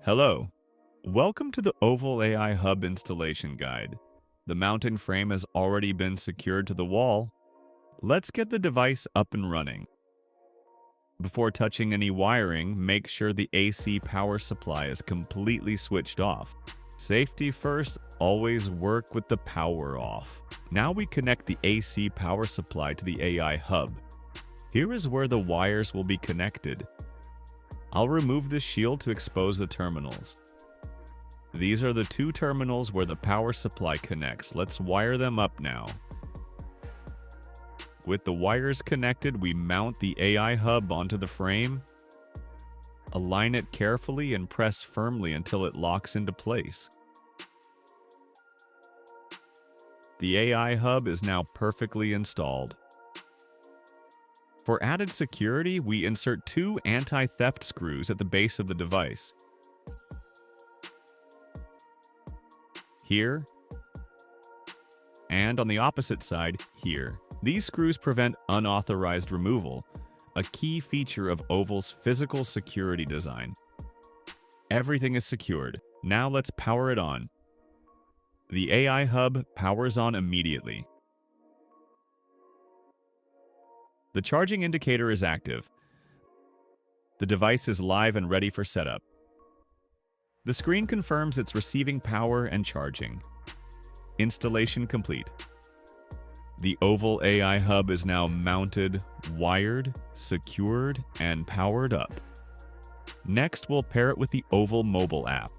Hello. Welcome to the Oval AI Hub installation guide. The mounting frame has already been secured to the wall. Let's get the device up and running. Before touching any wiring, make sure the AC power supply is completely switched off. Safety first, always work with the power off. Now we connect the AC power supply to the AI Hub. Here is where the wires will be connected. I'll remove the shield to expose the terminals. These are the two terminals where the power supply connects. Let's wire them up now. With the wires connected, we mount the AI hub onto the frame. Align it carefully and press firmly until it locks into place. The AI hub is now perfectly installed. For added security, we insert two anti-theft screws at the base of the device. Here, and on the opposite side, here. These screws prevent unauthorized removal, a key feature of Oval's physical security design. Everything is secured. Now let's power it on. The AI hub powers on immediately. The charging indicator is active. The device is live and ready for setup. The screen confirms it's receiving power and charging. Installation complete. The Oval AI Hub is now mounted, wired, secured, and powered up. Next, we'll pair it with the Oval mobile app.